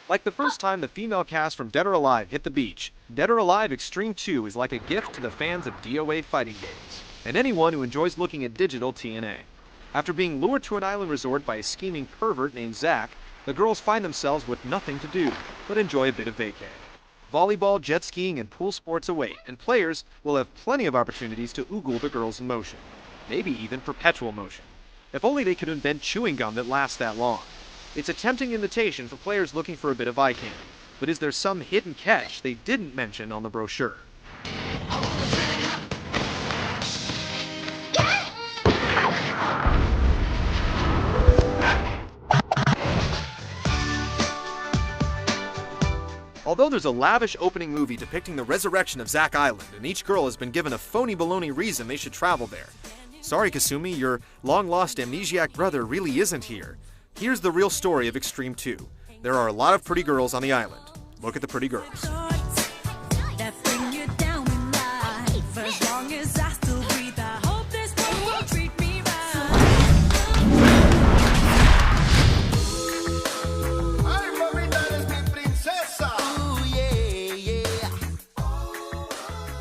Like the first time the female cast from Dead or Alive hit the beach, Dead or Alive Xtreme 2 is like a gift to the fans of DOA fighting games, and anyone who enjoys looking at digital TNA. After being lured to an island resort by a scheming pervert named Zach, the girls find themselves with nothing to do but enjoy a bit of vacay. Volleyball, jet skiing, and pool sports await, and players will have plenty of opportunities to oogle the girls in motion. Maybe even perpetual motion. If only they could invent chewing gum that lasts that long. It's a tempting invitation for players looking for a bit of eye candy, but is there some hidden catch they didn't mention on the brochure? Although there's a lavish opening movie depicting the resurrection of Zack Island, and each girl has been given a phony baloney reason they should travel there. Sorry, Kasumi, your long-lost amnesiac brother really isn't here. Here's the real story of Xtreme 2. There are a lot of pretty girls on the island. Look at the pretty girls.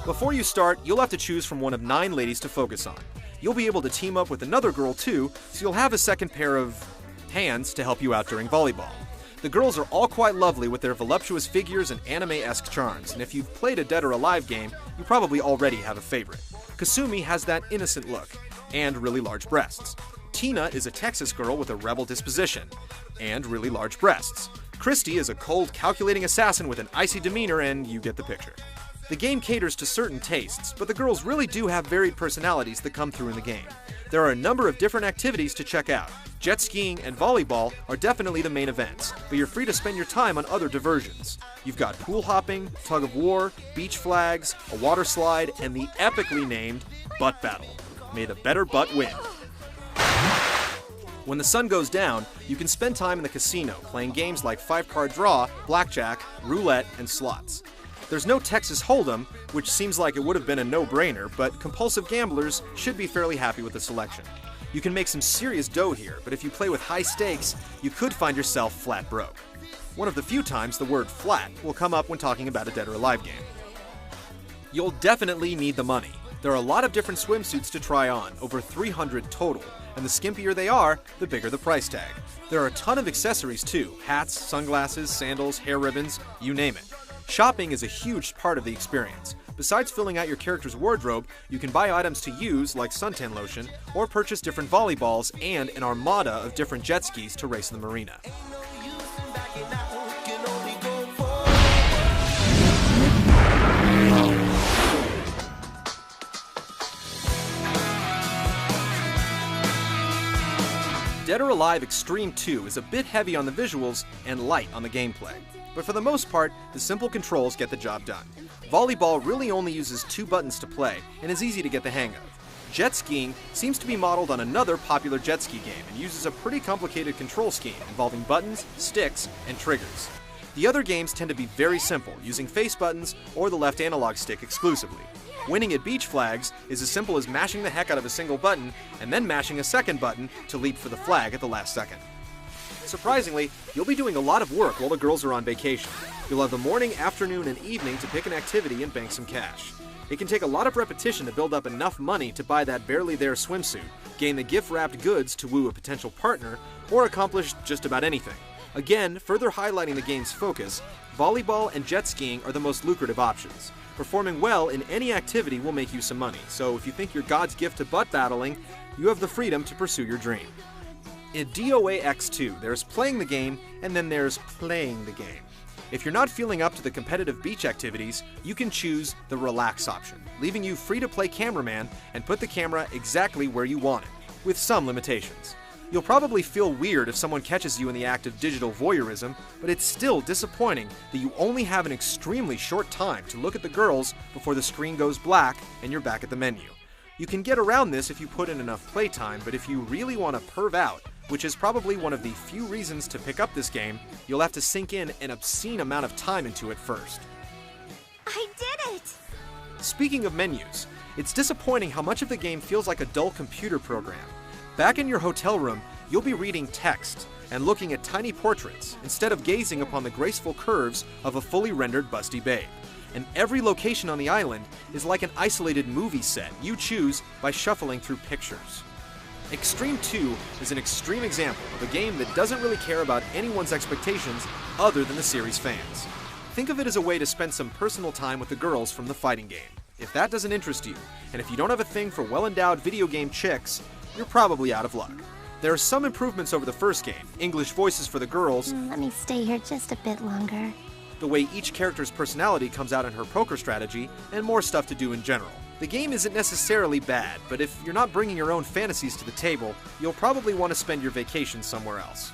Before you start, you'll have to choose from one of 9 ladies to focus on. You'll be able to team up with another girl too, so you'll have a second pair of hands to help you out during volleyball. The girls are all quite lovely with their voluptuous figures and anime-esque charms, and if you've played a Dead or Alive game, you probably already have a favorite. Kasumi has that innocent look, and really large breasts. Tina is a Texas girl with a rebel disposition, and really large breasts. Christy is a cold, calculating assassin with an icy demeanor, and you get the picture. The game caters to certain tastes, but the girls really do have varied personalities that come through in the game. There are a number of different activities to check out. Jet skiing and volleyball are definitely the main events, but you're free to spend your time on other diversions. You've got pool hopping, tug of war, beach flags, a water slide, and the epically named butt battle. May the better butt win. When the sun goes down, you can spend time in the casino playing games like 5-card draw, blackjack, roulette, and slots. There's no Texas Hold'em, which seems like it would have been a no-brainer, but compulsive gamblers should be fairly happy with the selection. You can make some serious dough here, but if you play with high stakes, you could find yourself flat broke. One of the few times the word flat will come up when talking about a Dead or Alive game. You'll definitely need the money. There are a lot of different swimsuits to try on, over 300 total, and the skimpier they are, the bigger the price tag. There are a ton of accessories too, hats, sunglasses, sandals, hair ribbons, you name it. Shopping is a huge part of the experience. Besides filling out your character's wardrobe, you can buy items to use, like suntan lotion, or purchase different volleyballs and an armada of different jet skis to race in the marina. Dead or Alive Xtreme 2 is a bit heavy on the visuals and light on the gameplay. But for the most part, the simple controls get the job done. Volleyball really only uses 2 buttons to play and is easy to get the hang of. Jet skiing seems to be modeled on another popular jet ski game and uses a pretty complicated control scheme involving buttons, sticks, and triggers. The other games tend to be very simple, using face buttons or the left analog stick exclusively. Winning at beach flags is as simple as mashing the heck out of a single button and then mashing a second button to leap for the flag at the last second. Surprisingly, you'll be doing a lot of work while the girls are on vacation. You'll have the morning, afternoon, and evening to pick an activity and bank some cash. It can take a lot of repetition to build up enough money to buy that barely there swimsuit, gain the gift-wrapped goods to woo a potential partner, or accomplish just about anything. Again, further highlighting the game's focus, volleyball and jet skiing are the most lucrative options. Performing well in any activity will make you some money, so if you think you're God's gift to butt battling, you have the freedom to pursue your dream. In DOA X2, there's playing the game, and then there's playing the game. If you're not feeling up to the competitive beach activities, you can choose the relax option, leaving you free to play cameraman and put the camera exactly where you want it, with some limitations. You'll probably feel weird if someone catches you in the act of digital voyeurism, but it's still disappointing that you only have an extremely short time to look at the girls before the screen goes black and you're back at the menu. You can get around this if you put in enough playtime, but if you really want to perv out, which is probably one of the few reasons to pick up this game, you'll have to sink in an obscene amount of time into it first. I did it! Speaking of menus, it's disappointing how much of the game feels like a dull computer program. Back in your hotel room, you'll be reading text and looking at tiny portraits instead of gazing upon the graceful curves of a fully rendered busty babe. And every location on the island is like an isolated movie set you choose by shuffling through pictures. Xtreme 2 is an extreme example of a game that doesn't really care about anyone's expectations other than the series fans. Think of it as a way to spend some personal time with the girls from the fighting game. If that doesn't interest you, and if you don't have a thing for well-endowed video game chicks, you're probably out of luck. There are some improvements over the first game, English voices for the girls, Let me stay here just a bit longer. the way each character's personality comes out in her poker strategy, and more stuff to do in general. The game isn't necessarily bad, but if you're not bringing your own fantasies to the table, you'll probably want to spend your vacation somewhere else.